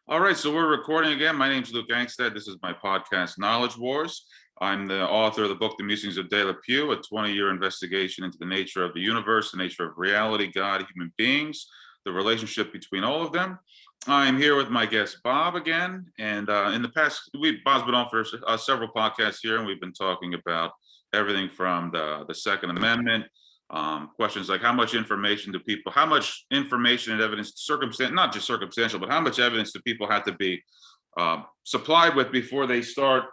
All right, so we're recording again. My name's Luke Angstead. This is my podcast, Knowledge Wars. I'm the author of the book, The Musings of De La Pew, a 20-year investigation into the nature of the universe, the nature of reality, God, human beings, the relationship between all of them. I'm here with my guest, Bob, again. And in the past, Bob's been on for several podcasts here, and we've been talking about everything from the Second Amendment, questions like how much information and evidence, not just circumstantial, but how much evidence do people have to be supplied with before they start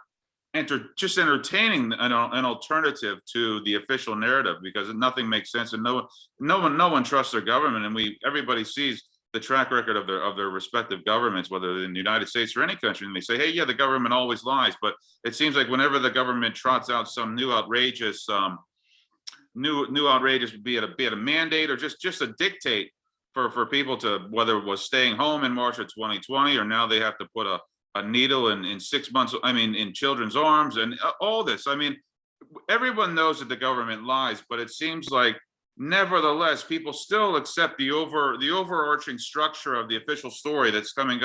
just entertaining an alternative to the official narrative, because nothing makes sense and no one trusts their government. And everybody sees the track record of their respective governments, whether in the United States or any country, and they say, hey, yeah, the government always lies. But it seems like whenever the government trots out some new outrageous be it a mandate or just a dictate for people to, whether it was staying home in March of 2020, or now they have to put a needle in 6 months, in children's arms, and all this. Everyone knows that the government lies, but it seems like nevertheless people still accept the overarching structure of the official story that's coming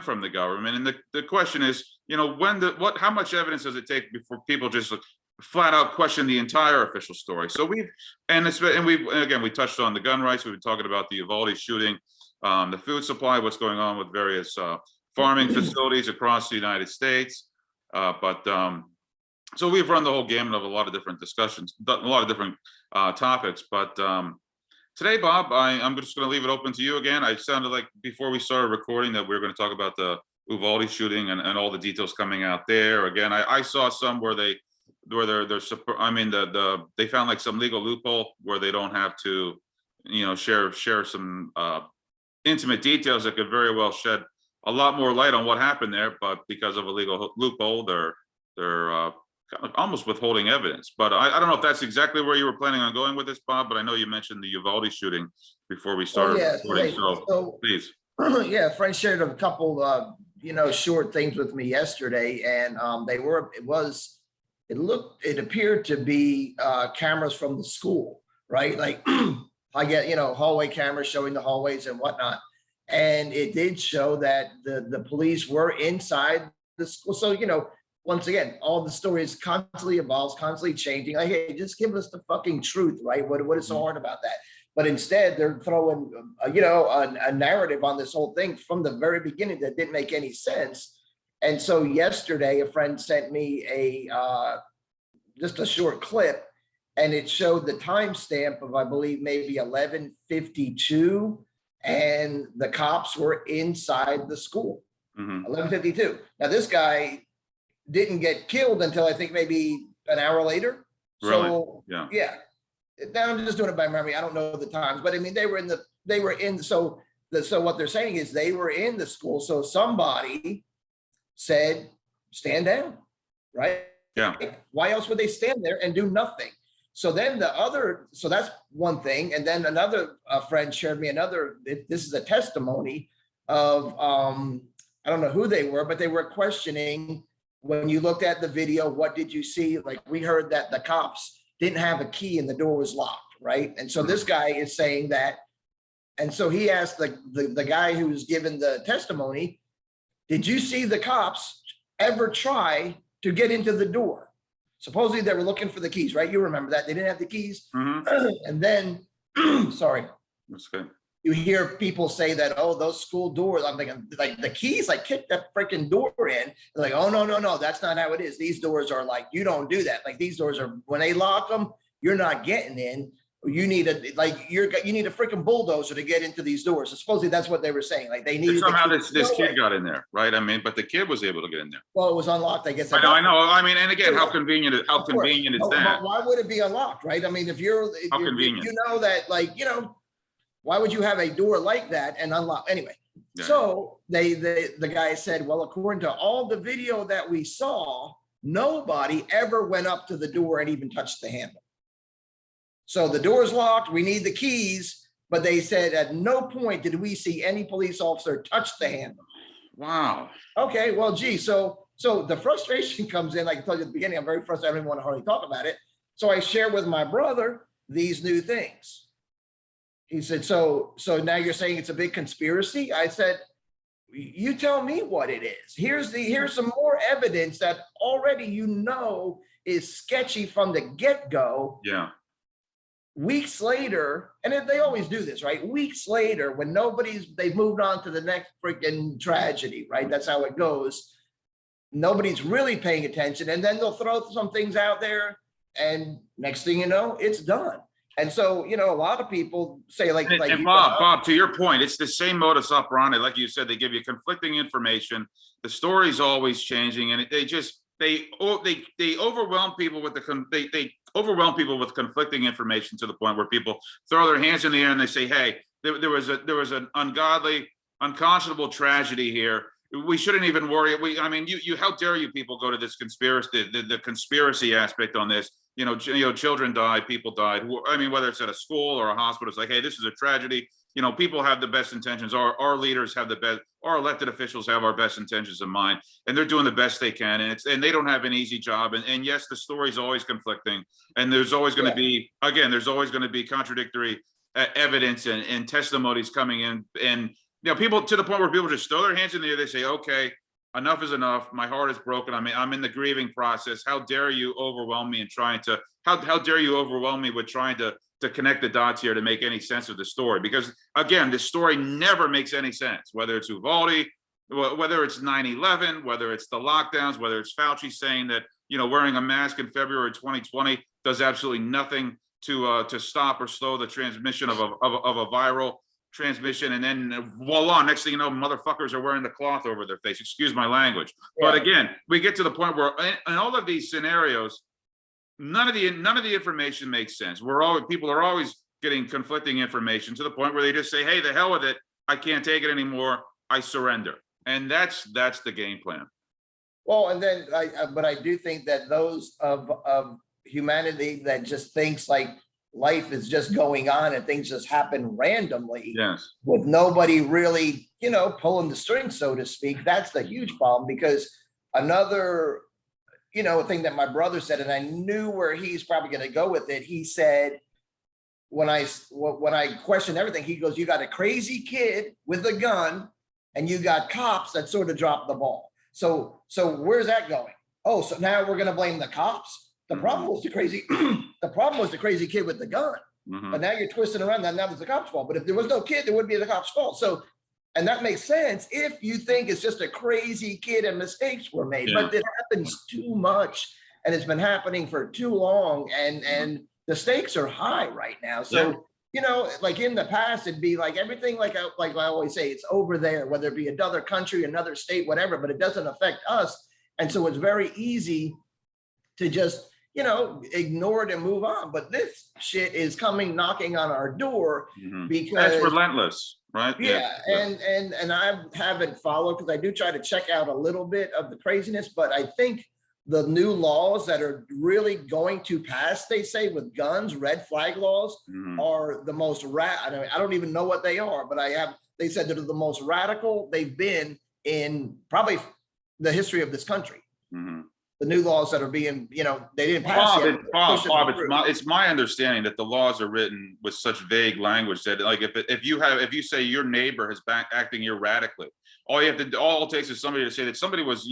from the government. And the question is, how much evidence does it take before people just flat out question the entire official story? So we touched on the gun rights. We've been talking about the Uvalde shooting, the food supply, what's going on with various farming facilities across the United States. So we've run the whole gamut of a lot of different discussions, a lot of different topics. But today, Bob, I'm just going to leave it open to you again. I sounded like before we started recording that we were going to talk about the Uvalde shooting and all the details coming out there. Again, I saw some where they found like some legal loophole where they don't have to, share some intimate details that could very well shed a lot more light on what happened there. But because of a legal loophole, they're kind of almost withholding evidence. But I don't know if that's exactly where you were planning on going with this, Bob. But I know you mentioned the Uvalde shooting before we started recording. So please. Yeah, Frank shared a couple, short things with me yesterday, and it appeared to be cameras from the school, right? Like I get, hallway cameras showing the hallways and whatnot. And it did show that the police were inside the school. So, once again, all the stories constantly evolves, constantly changing. Like, hey, just give us the fucking truth, right? What is so hard about that? But instead, they're throwing, a narrative on this whole thing from the very beginning that didn't make any sense. And so yesterday, a friend sent me just a short clip, and it showed the timestamp of, I believe, maybe 11:52, and the cops were inside the school. 11:52. Now, this guy didn't get killed until I think maybe an hour later. Really? So yeah. Now I'm just doing it by memory. I don't know the times, but I mean, so what they're saying is they were in the school. So somebody said, stand down, right? Yeah. Why else would they stand there and do nothing? So then so that's one thing. And then another friend shared me this is a testimony of, I don't know who they were, but they were questioning, when you looked at the video, what did you see? Like, we heard that the cops didn't have a key and the door was locked, right? And so this guy is saying that, and so he asked the guy who's given the testimony, did you see the cops ever try to get into the door? Supposedly they were looking for the keys, right? You remember that. They didn't have the keys. And then, sorry. That's good. You hear people say that, oh, those school doors, I'm thinking, like, the keys, like, kick that freaking door in. They're like, oh, no, that's not how it is. These doors are like, you don't do that. Like, these doors are, when they lock them, you're not getting in. You need a freaking bulldozer to get into these doors. So supposedly that's what they were saying. Like, they needed somehow this kid got in there, right? But the kid was able to get in there. Well, it was unlocked, I guess. I know. And again, how convenient is that? Why would it be unlocked, right? I mean, if you know that, like, why would you have a door like that and unlock? Anyway, yeah. So the guy said, well, according to all the video that we saw, nobody ever went up to the door and even touched the handle. So the door's locked, we need the keys, but they said at no point did we see any police officer touch the handle. Wow. Okay, well, gee, so the frustration comes in, like I told you at the beginning, I'm very frustrated, I don't even want to hardly talk about it. So I share with my brother these new things. He said, so now you're saying it's a big conspiracy? I said, you tell me what it is. Here's some more evidence that already is sketchy from the get-go. Yeah. Weeks later, and they always do this, right? Weeks later, when they've moved on to the next freaking tragedy, right? That's how it goes. Nobody's really paying attention, and then they'll throw some things out there, and next thing you know, it's done. And so, a lot of people say, and Bob, to your point, it's the same modus operandi. Like you said, they give you conflicting information. The story's always changing, and they overwhelm people with they overwhelm people with conflicting information to the point where people throw their hands in the air and they say, "Hey, there was an ungodly, unconscionable tragedy here. We shouldn't even worry." How dare you people go to this conspiracy, the conspiracy aspect on this? Children died, people died. Whether it's at a school or a hospital, it's like, hey, this is a tragedy. People have the best intentions. Our leaders have the best. Our elected officials have our best intentions in mind, and they're doing the best they can. And they don't have an easy job. And yes, the story's always conflicting, and there's always going to be, there's always going to be contradictory evidence and testimonies coming in. And people, to the point where people just throw their hands in the air. They say, okay, enough is enough. My heart is broken. I'm in the grieving process. How dare you overwhelm me how dare you overwhelm me with trying to connect the dots here to make any sense of the story? Because again, the story never makes any sense, whether it's Uvalde, whether it's 9/11, whether it's the lockdowns, whether it's Fauci saying that, wearing a mask in February 2020 does absolutely nothing to stop or slow the transmission of a viral transmission, and then voila, next thing you know, motherfuckers are wearing the cloth over their face. Excuse my language. But again, we get to the point where in all of these scenarios, none of the information makes sense. People are always getting conflicting information to the point where they just say, hey, the hell with it, I can't take it anymore, I surrender. And that's the game plan. Well, and then but I do think that those of humanity that just thinks like life is just going on and things just happen randomly, yes, with nobody really, pulling the strings, so to speak. That's the huge problem, because another, thing that my brother said, and I knew where he's probably going to go with it. He said, when I questioned everything, he goes, you got a crazy kid with a gun and you got cops that sort of dropped the ball. So where's that going? Oh, so now we're going to blame the cops. The problem was the crazy kid with the gun. But now you're twisting around that. Now it's the cop's fault. But if there was no kid, it wouldn't be the cop's fault. So, and that makes sense if you think it's just a crazy kid and mistakes were made. But it happens too much, and it's been happening for too long, and the stakes are high right now. So, like in the past, it'd be like everything, like I always say, it's over there, whether it be another country, another state, whatever, but it doesn't affect us. And so it's very easy to just ignore it and move on. But this shit is coming knocking on our door, because that's relentless, right? And I haven't followed, because I do try to check out a little bit of the craziness, but I think the new laws that are really going to pass, they say, with guns, red flag laws, are the most I don't even know what they are, but they said they're the most radical they've been in probably the history of this country. The new laws that are being, they didn't pass yet. Bob, it's my understanding that the laws are written with such vague language that, like, if you say your neighbor is acting erratically, all it takes is somebody to say that somebody was,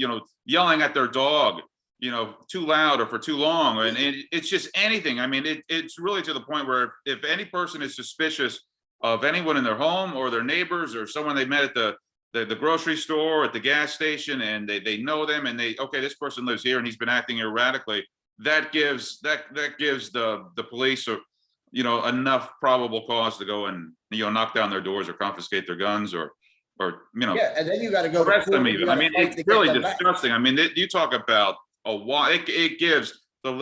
yelling at their dog, too loud or for too long, and it's just anything. It's really to the point where if any person is suspicious of anyone in their home or their neighbors or someone they met at the grocery store, at the gas station, and they know them, and this person lives here and he's been acting erratically, that gives the police enough probable cause to go and knock down their doors or confiscate their guns or and then you got to go arrest them even. It's really disgusting. You talk about it gives the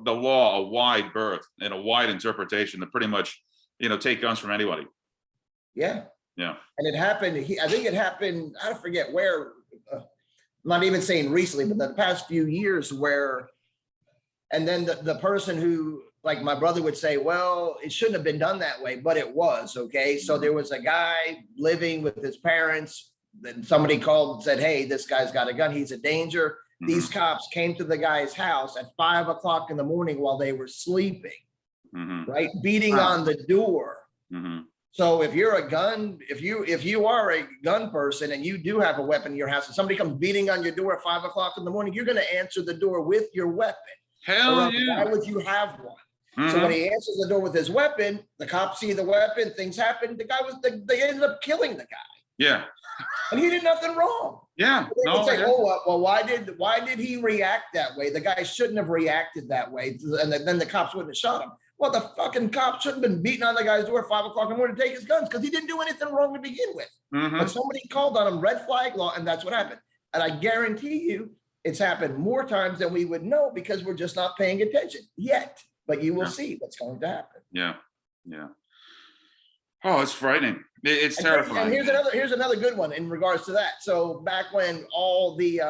law a wide berth and a wide interpretation to pretty much take guns from anybody. Yeah, and it happened. I think it happened. I forget where. I'm not even saying recently, but the past few years, where, and then the person who, like my brother would say, well, it shouldn't have been done that way, but it was. Okay, so there was a guy living with his parents. Then somebody called and said, hey, this guy's got a gun. He's a danger. These cops came to the guy's house at 5 o'clock in the morning while they were sleeping, right, beating on the door. So if you're a gun, if you are a gun person and you do have a weapon in your house and somebody comes beating on your door at 5 o'clock in the morning, you're going to answer the door with your weapon. Hell Or else yeah. why would you have one? So Mhm. when he answers the door with his weapon, the cops see the weapon, things happen. They ended up killing the guy. Yeah. And he did nothing wrong. Yeah. They would No, say, yeah. oh, well, why did he react that way? The guy shouldn't have reacted that way. And then the cops wouldn't have shot him. Well, the fucking cop shouldn't have been beating on the guy's door at 5 o'clock in the morning to take his guns because he didn't do anything wrong to begin with. Mhm. But somebody called on him, red flag law, and that's what happened. And I guarantee you it's happened more times than we would know because we're just not paying attention yet. But you will Yeah. see what's going to happen. Yeah. Yeah. Oh, it's frightening. It's And terrifying. here's another good one in regards to that. So back when all the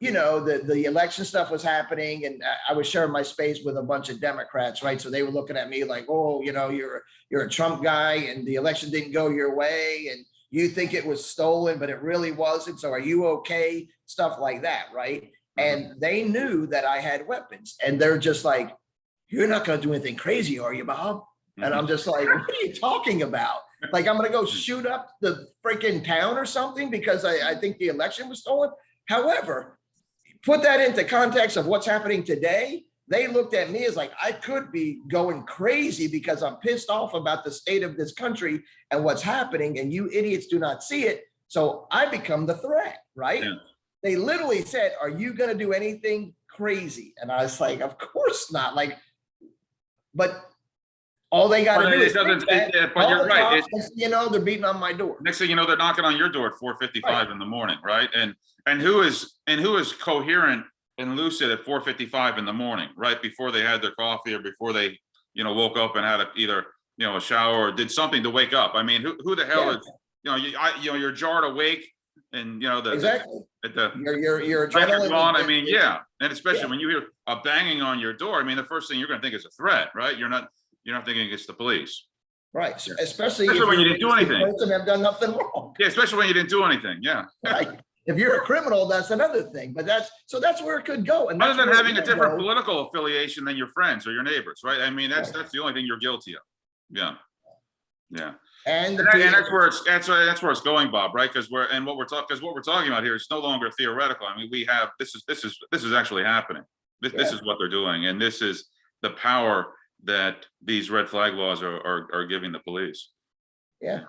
the election stuff was happening, and I was sharing my space with a bunch of Democrats, right? So they were looking at me like, oh, you're a Trump guy, and the election didn't go your way, and you think it was stolen, but it really wasn't. So are you okay? Stuff like that, right? And they knew that I had weapons, and they're just like, you're not going to do anything crazy, are you, Bob? And I'm just like, what are you talking about? Like, I'm going to go shoot up the freaking town or something because I think the election was stolen. However, put that into context of what's happening today. They looked at me as like, I could be going crazy because I'm pissed off about the state of this country and what's happening. And you idiots do not see it. So I become the threat, right? Yeah. They literally said, are you going to do anything crazy? And I was like, of course not. Like, but all they got to do is think that. But you're right. They're beating on my door. Next thing you know, they're knocking on your door at 4:55 in the morning, right? And who is coherent and lucid at 4:55 in the morning, right before they had their coffee or before they woke up and had either a shower or did something to wake up. I mean, who the hell is you're jarred awake and exactly. Your adrenaline adrenaline. I mean, yeah, and especially when you hear a banging on your door. I mean, the first thing you're going to think is a threat, right? You're not thinking it's the police. Right. Especially when you didn't do anything. Person have done nothing wrong. Yeah, especially when you didn't do anything. Yeah. Right. If you're a criminal, that's another thing. But that's where it could go. And other than having a different political affiliation than your friends or your neighbors, right? I mean, that's the only thing you're guilty of. Yeah. Yeah. And that's where it's going, Bob, right? Because what we're talking about here is no longer theoretical. I mean, this is actually happening. This is what they're doing, and this is the power that these red flag laws are giving the police. Yeah.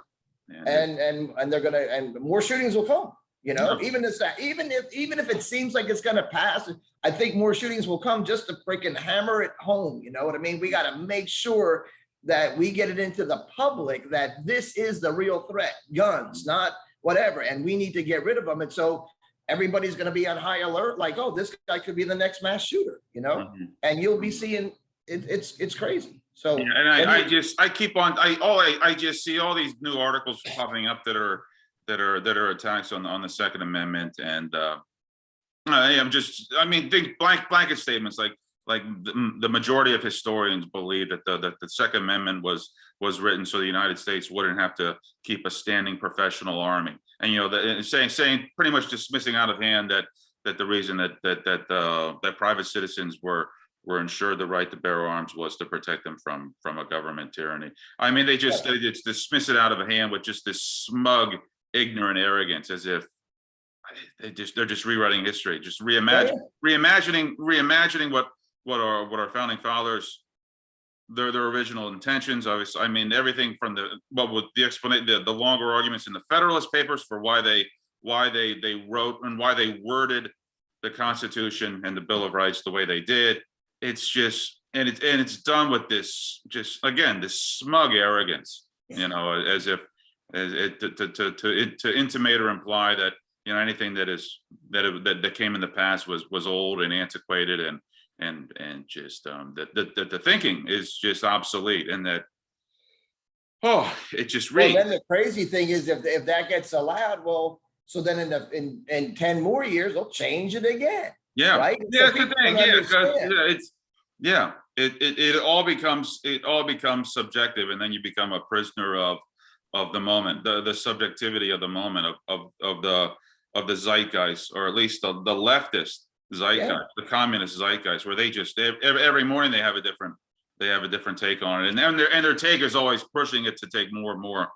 And they're gonna, and more shootings will come. Even if it seems like it's gonna pass, I think more shootings will come just to freaking hammer it home. You know what I mean? We got to make sure that we get it into the public that this is the real threat, guns, not whatever, and we need to get rid of them. And so everybody's going to be on high alert, like, oh, this guy could be the next mass shooter, and you'll be seeing it's crazy. So yeah, and I just see all these new articles popping up that are attacks on the Second Amendment, and think blanket statements like the majority of historians believe that the Second Amendment was written so the United States wouldn't have to keep a standing professional army, and saying pretty much dismissing out of hand that the reason that private citizens were ensured the right to bear arms was to protect them from a government tyranny. I mean, they just dismiss it out of hand with just this smug, ignorant arrogance, as if they're just rewriting history, just reimagining what our founding fathers, their original intentions. Obviously, I mean, everything from the longer arguments in the Federalist Papers for why they wrote and why they worded the Constitution and the Bill of Rights the way they did. It's just, and it's done with this smug arrogance, as if to intimate or imply that anything that came in the past was old and antiquated and just that the thinking is just obsolete, and that it just reads. Well, then the crazy thing is if that gets allowed, well, so then in 10 more years they'll change it again. Yeah, right. Yeah, that's the thing. Yeah, it all becomes subjective, and then you become a prisoner of the moment, the subjectivity of the moment of the zeitgeist, or at least the leftist zeitgeist, the communist zeitgeist, where they just every morning they have a different they have a different take on it, and their take is always pushing it to take more and more,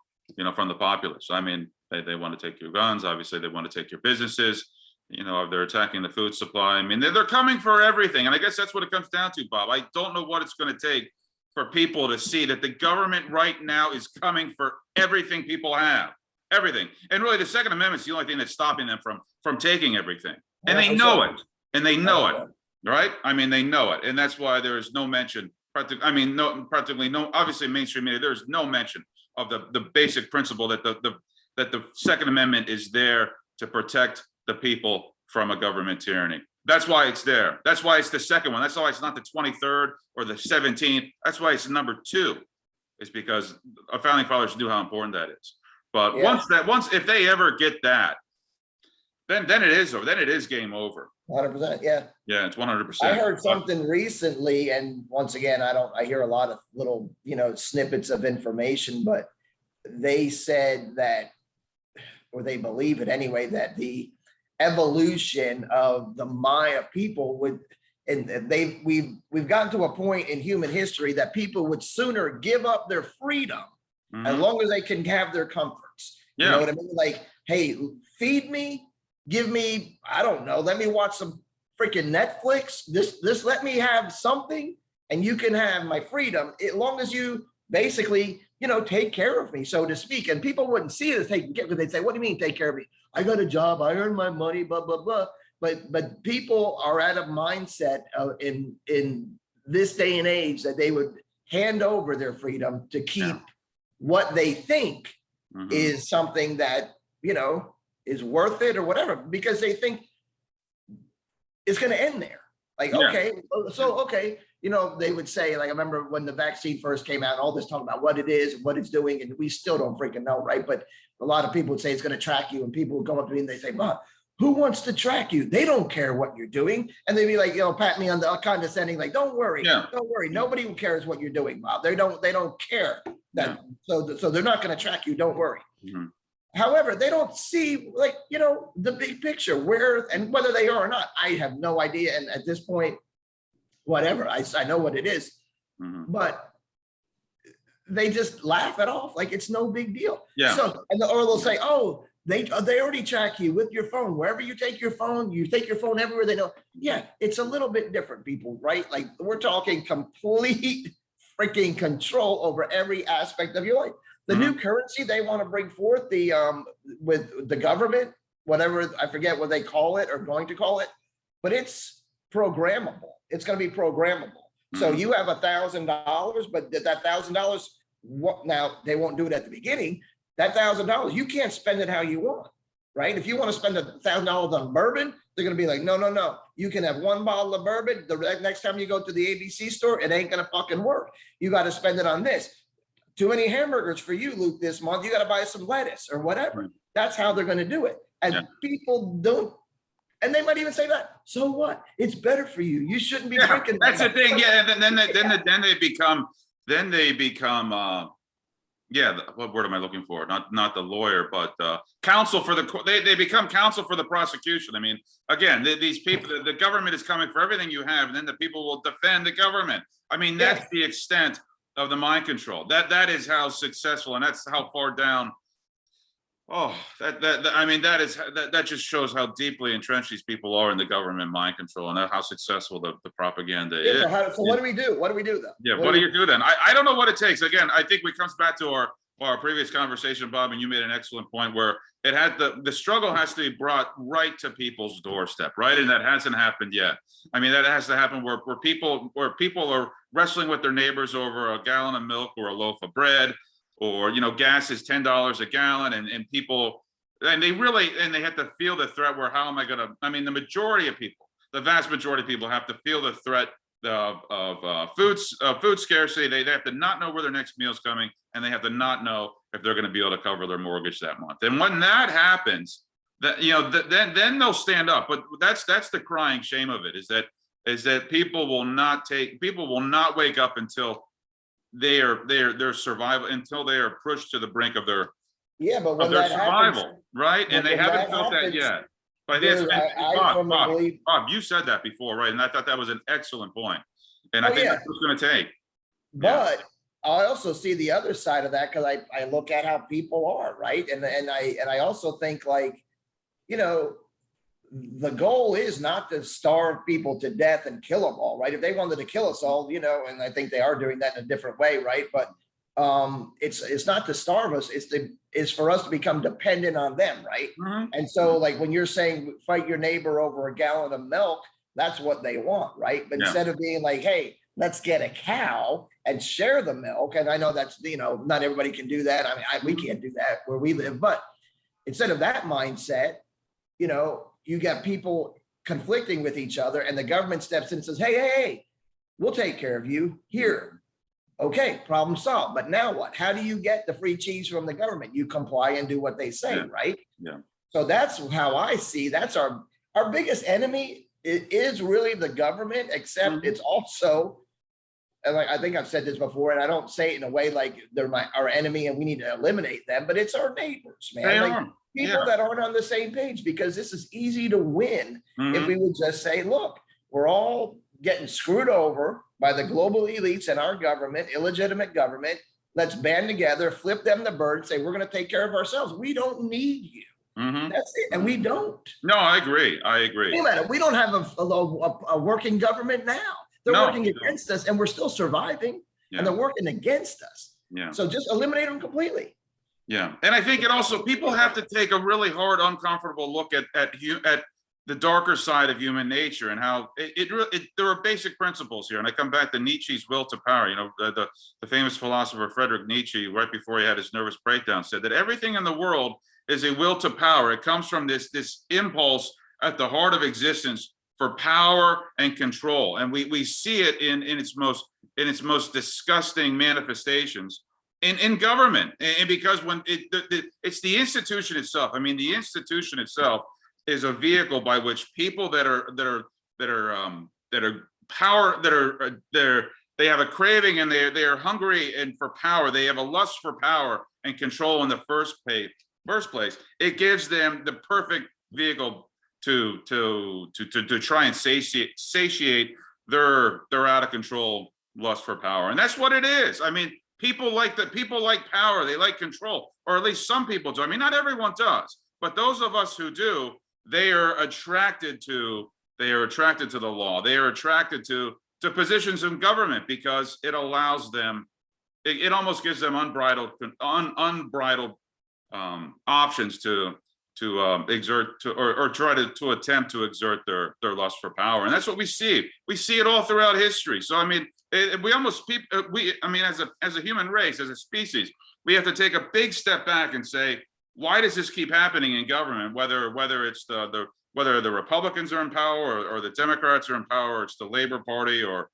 from the populace. I mean, they want to take your guns. Obviously, they want to take your businesses. They're attacking the food supply. I mean, they're coming for everything, and I guess that's what it comes down to, Bob. I don't know what it's going to take for people to see that the government right now is coming for everything people have, everything. And really, the Second Amendment is the only thing that's stopping them from taking everything, and they know it, and they know it, right? I mean, they know it, and that's why there is no mention. Practically no. Obviously, mainstream media, there is no mention of the basic principle that the Second Amendment is there to protect the people from a government tyranny. That's why it's there. That's why it's the second one. That's why it's not the 23rd or the 17th. That's why it's number 2. Is because our founding fathers knew how important that is. But once if they ever get that, then it is over. Then it is game over. 100%. Yeah. Yeah, it's 100%. I heard something recently, and once again, I hear a lot of little, snippets of information, but they said that, or they believe it anyway, that the evolution of the mind of people would, and we've gotten to a point in human history that people would sooner give up their freedom as long as they can have their comforts. You know what I mean? Like, hey, feed me, give me, I don't know, let me watch some freaking Netflix. This let me have something, and you can have my freedom as long as you basically, take care of me, so to speak. And people wouldn't see it as taking care, because they'd say, what do you mean take care of me? I got a job, I earn my money, blah, blah, blah. But people are at a mindset in this day and age that they would hand over their freedom to keep what they think is something that, is worth it or whatever, because they think it's going to end there. Like, okay, they would say, like, I remember when the vaccine first came out, all this talk about what it is and what it's doing, and we still don't freaking know, right? But a lot of people would say it's going to track you, and people would come up to me and they say, "Bob, who wants to track you? They don't care what you're doing." And they'd be like, pat me on the condescending, like, "Don't worry, don't worry. Nobody cares what you're doing, Bob. They don't care that. So they're not going to track you. Don't worry." However, they don't see, like, the big picture, where and whether they are or not. I have no idea. And at this point, whatever, I know what it is, but they just laugh it off like it's no big deal. So, or they'll say, "Oh, they already track you with your phone. Wherever you take your phone everywhere. They know." Yeah, it's a little bit different, people, right? Like, we're talking complete freaking control over every aspect of your life. The new currency they want to bring forth, with the government, whatever, I forget what they call it or going to call it, but it's programmable. It's going to be programmable. So you have $1,000, but that $1,000, now they won't do it at the beginning. That $1,000, you can't spend it how you want, right? If you want to spend $1,000 on bourbon, they're going to be like, no. You can have one bottle of bourbon. The next time you go to the ABC store, it ain't going to fucking work. You got to spend it on this. Too many hamburgers for you, Luke, this month. You got to buy some lettuce or whatever. That's how they're going to do it. And people don't, and they might even say that. So what? It's better for you. You shouldn't be drinking. That's the thing. Yeah. And then they become, what word am I looking for? Not the lawyer, but counsel for they become counsel for the prosecution. I mean, again, these people, the government is coming for everything you have, and then the people will defend the government. I mean, that's the extent of the mind control. That is how successful, and that's how far down. Oh, that just shows how deeply entrenched these people are in the government mind control, and how successful the propaganda is. So what do we do? What do we do then? Yeah, what do you do then? I don't know what it takes. Again, I think it comes back to our previous conversation, Bob, and you made an excellent point where it had the struggle has to be brought right to people's doorstep, right? And that hasn't happened yet. I mean, that has to happen where people are wrestling with their neighbors over a gallon of milk or a loaf of bread, or gas is $10 a gallon, and people, and they have to feel the threat where, how am I going to, I mean, the vast majority of people have to feel the threat of food scarcity. They have to not know where their next meal is coming, and they have to not know if they're going to be able to cover their mortgage that month. And when that happens, then they'll stand up. But that's the crying shame of it, is that people will not wake up until their survival, until they are pushed to the brink of their survival, happens, right? And they haven't felt that yet. But Bob, you said that before, right? And I thought that was an excellent point. And I think that's what it's going to take. But I also see the other side of that because I look at how people are, right? And I also think, like, you know, the goal is not to starve people to death and kill them all, right? If they wanted to kill us all, you know, and I think they are doing that in a different way, right? But it's not to starve us, it's for us to become dependent on them, right? Mhm. And so, like, when you're saying fight your neighbor over a gallon of milk, that's what they want, right? But Yeah. instead of being like, hey, let's get a cow and share the milk, and I know that's, you know, not everybody can do that. I mean, we can't do that where we live, but instead of that mindset, you know, you got people conflicting with each other, and the government steps in and says, hey, we'll take care of you here. Okay, problem solved. But now what? How do you get the free cheese from the government? You comply and do what they say, right? Yeah. So that's how I see, that's our biggest enemy. It is really the government, except it's also, and like, I think I've said this before, and I don't say it in a way like they're our enemy and we need to eliminate them, but it's our neighbors, man. They Like, are. people that aren't on the same page, because this is easy to win if we would just say, look, we're all getting screwed over by the global elites and our government, illegitimate government. Let's band together, flip them the bird, say, we're going to take care of ourselves. We don't need you. That's it. And we don't. No, I agree. Think about it. We don't have a working government now. They're working against us, and we're still surviving, and they're working against us. Yeah. So just eliminate them completely. Yeah. And I think it also, people have to take a really hard, uncomfortable look at the darker side of human nature, and how there are basic principles here. And I come back to Nietzsche's will to power. You know, the famous philosopher Friedrich Nietzsche, right before he had his nervous breakdown, said that everything in the world is a will to power. It comes from this impulse at the heart of existence for power and control. And we see it in its most disgusting manifestations in government. And because when it's the institution itself. I mean, the institution itself is a vehicle by which people that are they have a craving, and they are hungry and for power. They have a lust for power and control in the first place. It gives them the perfect vehicle to try and satiate their out of control lust for power. And that's what it is. I mean, people like power, they like control, or at least some people do. I mean, not everyone does, but those of us who do, they are attracted to the law. They are attracted to positions in government because it allows them, it almost gives them unbridled options to exert or try to attempt to exert their lust for power. And that's what we see. We see it all throughout history. So I mean, as a human race, as a species, we have to take a big step back and say, why does this keep happening in government? Whether it's whether the Republicans are in power or the Democrats are in power, or it's the Labor Party or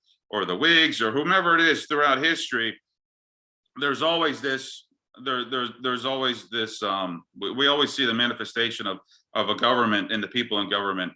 the Whigs or whomever it is throughout history, there's always this. There's always this. We always see the manifestation of a government and the people in government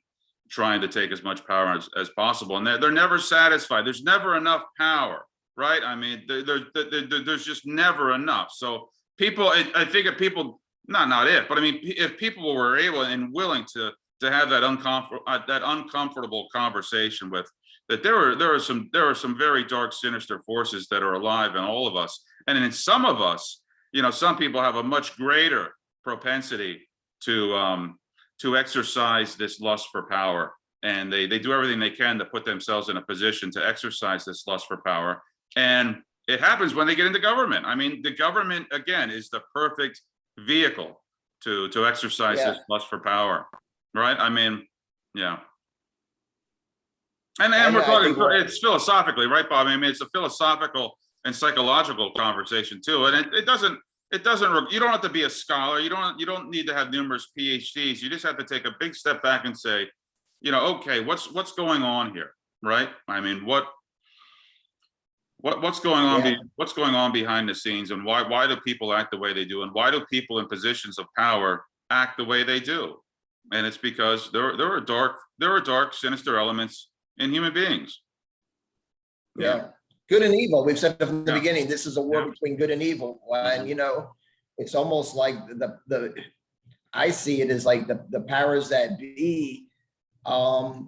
trying to take as much power as possible, and they're never satisfied. There's never enough power, right? I mean, there's just never enough. So people, I think if people, but I mean, if people were able and willing to have that uncomfortable conversation with that, there are some very dark, sinister forces that are alive in all of us, and in some of us, you know, some people have a much greater propensity to exercise this lust for power, and they do everything they can to put themselves in a position to exercise this lust for power. And it happens when they get into government. I mean, the government, again, is the perfect vehicle to exercise this lust for power, right? I mean, yeah. And we're talking, it's philosophically, right, Bob? I mean, it's a philosophical and psychological conversation too. And it doesn't, you don't have to be a scholar. You don't need to have numerous PhDs. You just have to take a big step back and say, you know, okay, what's going on here, right? I mean, what's going on? What's going on behind the scenes, and why do people act the way they do, and why do people in positions of power act the way they do? And it's because there are dark, sinister elements in human beings. Yeah. Good and evil. We've said from the beginning, this is a war between good and evil. And, you know, it's almost like I see it as like the powers that be are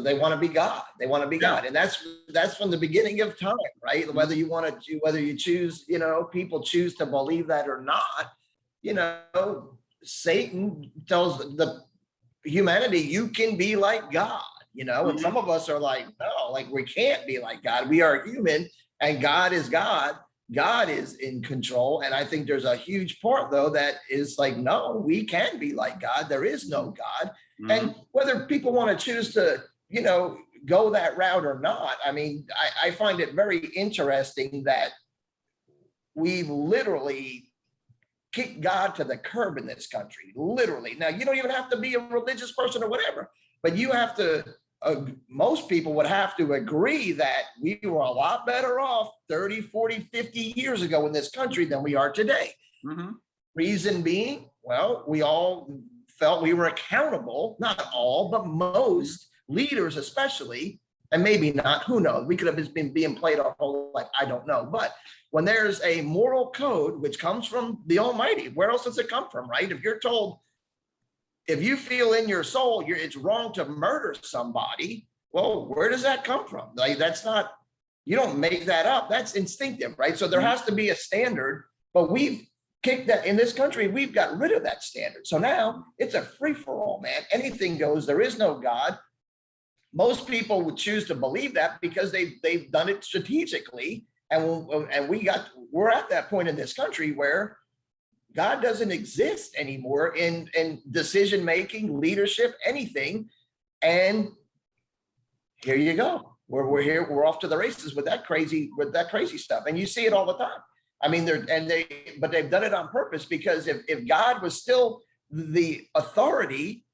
they want to be God. They want to be God. And that's from the beginning of time, right? Whether you want to, whether you choose, people choose to believe that or not, Satan tells the humanity, you can be like God, and some of us are like, no, like we can't be like God. We are human and God is God. God is in control. And I think there's a huge part, though, that is like, no, we can be like God. There is no God. And whether people want to choose to, go that route or not, I mean, I find it very interesting that we've literally kicked God to the curb in this country, literally. Now, you don't even have to be a religious person or whatever, but you have to, most people would have to agree that we were a lot better off 30, 40, 50 years ago in this country than we are today. Reason being, well, we all felt we were accountable, not all, but most leaders especially, and maybe not, who knows? We could have just been being played our whole life, I don't know. But when there's a moral code, which comes from the Almighty, where else does it come from, right? If you're told, if you feel in your soul it's wrong to murder somebody, well, where does that come from? Like, that's not, you don't make that up. That's instinctive, right? So there has to be a standard, but we've kicked that in this country. We've got rid of that standard. So now it's a free for all, man. Anything goes. There is no God. Most people would choose to believe that because they've done it strategically. And we're at that point in this country where God doesn't exist anymore in decision making, leadership, anything. And here you go. We're here. We're off to the races with that crazy stuff. And you see it all the time. I mean, but they've done it on purpose, because if God was still the authority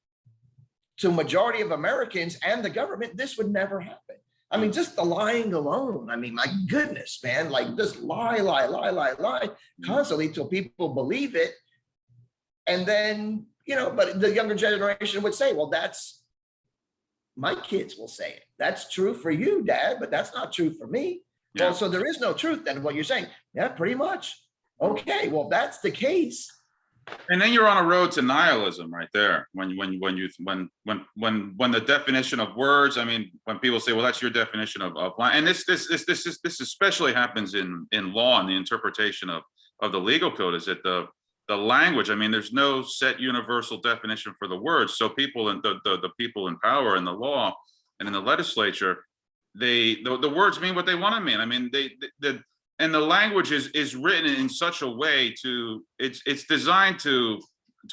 to majority of Americans and the government, this would never happen. I mean, just the lying alone. I mean, my goodness, man, like just lie constantly till people believe it. And then, but the younger generation would say, well, that's, my kids will say it. That's true for you, Dad, but that's not true for me. Yeah. Well, so there is no truth then, what you're saying. Yeah, pretty much. Okay, well, if that's the case. And then you're on a road to nihilism right there. When the definition of words, I mean, when people say, well, that's your definition of and this especially happens in law and the interpretation of the legal code, is that the language, I mean, there's no set universal definition for the words. So people in the people in power in the law and in the legislature, the words mean what they want to mean. I mean, and the language is written in such a way it's designed to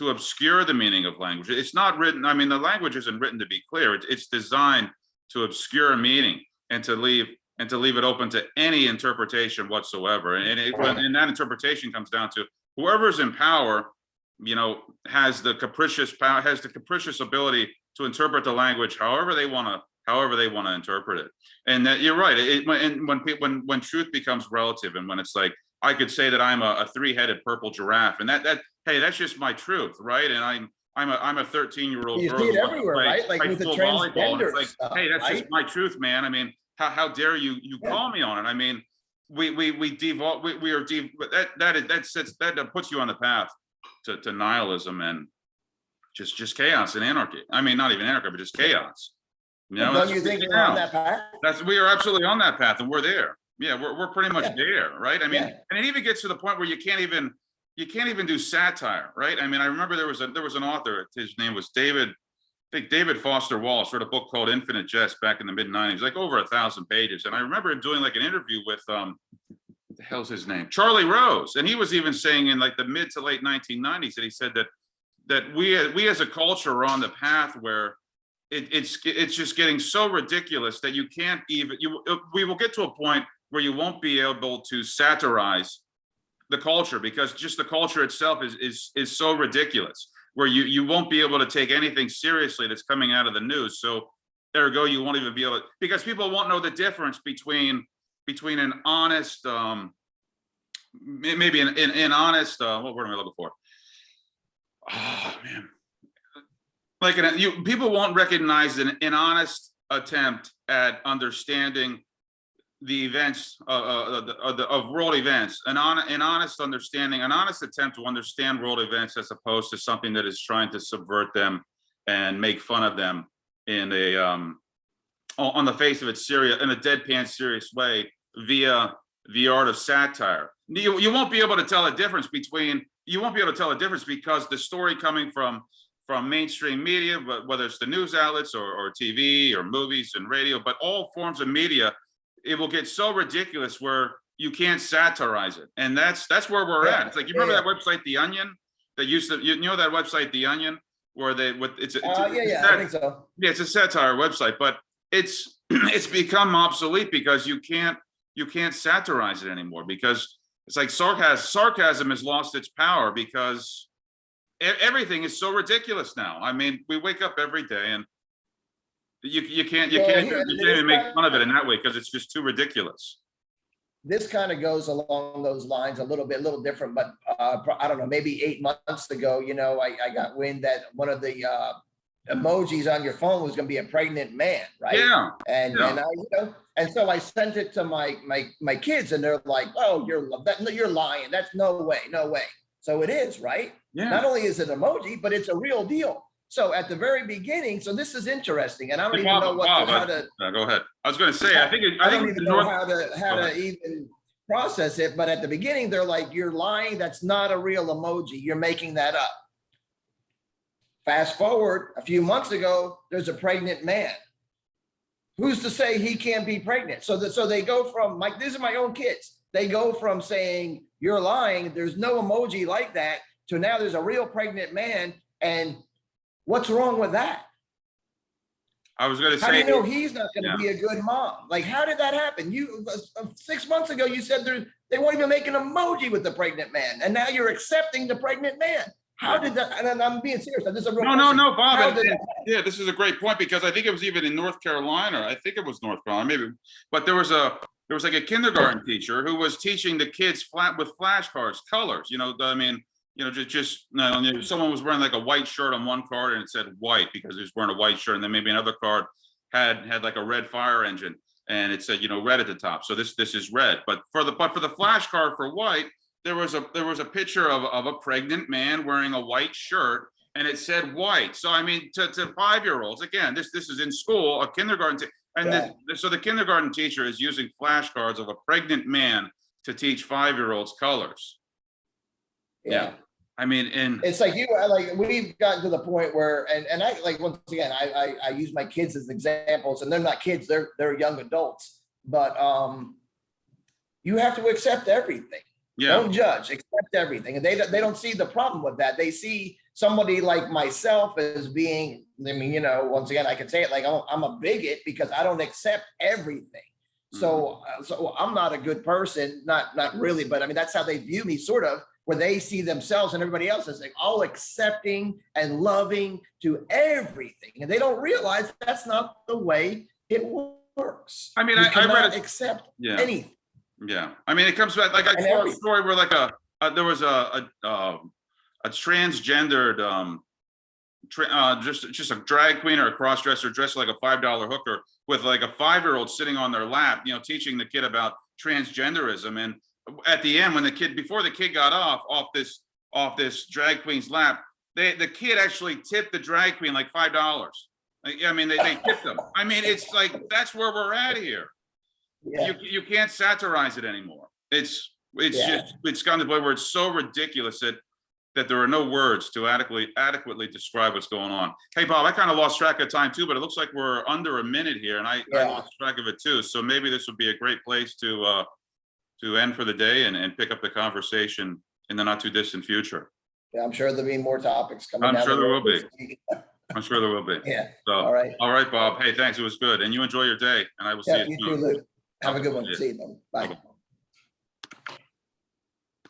obscure the meaning of language. It's not written, I mean, the language isn't written to be clear. It's designed to obscure meaning and to leave it open to any interpretation whatsoever. And that interpretation comes down to whoever's in power, has the capricious ability to interpret the language however they want to interpret it. And that you're right. When truth becomes relative, and when it's like, I could say that I'm a three-headed purple giraffe, and hey, that's just my truth, right? And I'm a 13-year-old girl. You see it everywhere, right? Like with the transgender like, stuff, hey, that's just my truth, man. I mean, how dare you call me on it? I mean, that puts you on the path to nihilism and just chaos and anarchy. I mean, not even anarchy, but just chaos. Don't you think we're on that path? We are absolutely on that path, and we're there. Yeah, we're pretty much there, right? I mean, and it even gets to the point where you can't even do satire, right? I mean, I remember there was an author. His name was David Foster Wallace, wrote a book called Infinite Jest back in the mid-90s, like over 1,000 pages. And I remember him doing like an interview with what the hell's his name, Charlie Rose, and he was even saying in like the mid to late 1990s that he said that we as a culture are on the path where it's just getting so ridiculous that you can't even, we will get to a point where you won't be able to satirize the culture, because just the culture itself is so ridiculous, where you won't be able to take anything seriously that's coming out of the news. So ergo, you won't even be able to, because people won't know the difference between an honest, maybe an honest, what word am I looking for? Oh man. Like people won't recognize an honest attempt at understanding the events of world events, an honest understanding, an honest attempt to understand world events, as opposed to something that is trying to subvert them and make fun of them in on the face of it serious, in a deadpan serious way, via the art of satire. You won't be able to tell a difference between, you won't be able to tell a difference because the story coming from mainstream media, but whether it's the news outlets or TV or movies and radio, but all forms of media, it will get so ridiculous where you can't satirize it. And that's where we're at. It's like, you remember that website, The Onion, that used to, you know, that website, The Onion, where they, it's I think so. Yeah, it's a satire website, but it's become obsolete because you can't satirize it anymore, because it's like sarcasm has lost its power because everything is so ridiculous now. I mean, we wake up every day and you can't even make fun of it in that way because it's just too ridiculous. This kind of goes along those lines a little different, but I don't know, maybe 8 months ago, you know, I got wind that one of the emojis on your phone was going to be a pregnant man, right? Yeah. And I, you know, and so I sent it to my kids, and they're like, "Oh, you're lying. That's no way." So it is, right? Yeah. Not only is it an emoji, but it's a real deal. So at the very beginning, so this is interesting, and I don't even know how to. Go ahead. I was going to say, I don't even know how to even process it. But at the beginning, they're like, "You're lying. That's not a real emoji. You're making that up." Fast forward a few months ago, there's a pregnant man. Who's to say he can't be pregnant? So they go from, like, these are my own kids. They go from saying you're lying, there's no emoji like that, to now there's a real pregnant man. And what's wrong with that? I was going to say, how do you know he's not going to be a good mom? Like, how did that happen? You 6 months ago, you said they won't even make an emoji with the pregnant man, and now you're accepting the pregnant man. How did that? And I'm being serious. This is a real question. No, Bob. Yeah, this is a great point, because I think it was even in North Carolina. I think it was North Carolina, maybe. But there was like a kindergarten teacher who was teaching the kids with flashcards, colors. You know, I mean, you know, someone was wearing like a white shirt on one card and it said white because he was wearing a white shirt, and then maybe another card had like a red fire engine and it said, you know, red at the top. So this is red. But for the flashcard for white, there was a picture of a pregnant man wearing a white shirt, and it said white. So I mean, to 5-year-olds, again, this is in school, a kindergarten, so the kindergarten teacher is using flashcards of a pregnant man to teach 5-year-olds colors. Yeah. I mean, and it's like we've gotten to the point where, and I, like, once again, I use my kids as examples, and they're not kids, they're young adults, but you have to accept everything. Yeah. Don't judge, accept everything. And they don't see the problem with that. They see somebody like myself as being, I mean, you know, once again, I can say it like I'm a bigot because I don't accept everything. So I'm not a good person, not really, but I mean, that's how they view me, sort of, where they see themselves and everybody else as like all accepting and loving to everything. And they don't realize that's not the way it works. I mean, I read accept anything. Yeah, I mean, it comes back, like, I saw a story where like there was a transgendered just a drag queen or a cross-dresser dressed like a $5 hooker with like a 5-year-old sitting on their lap, you know, teaching the kid about transgenderism. And at the end, when before the kid got off this drag queen's lap, the kid actually tipped the drag queen like $5. I mean, they tipped them. I mean, it's like, that's where we're at here. Yeah. You can't satirize it anymore. It's gotten to the point where it's so ridiculous that there are no words to adequately describe what's going on. Hey, Bob, I kind of lost track of time too, but it looks like we're under a minute here, and I lost track of it too. So maybe this would be a great place to end for the day and pick up the conversation in the not too distant future. Yeah, I'm sure there'll be more topics coming. I'm sure there will be. I'm sure there will be. Yeah. So, all right, Bob. Hey, thanks. It was good, and you enjoy your day, and I will see you soon. You too, Luke. Have a good one. See you, man. Bye.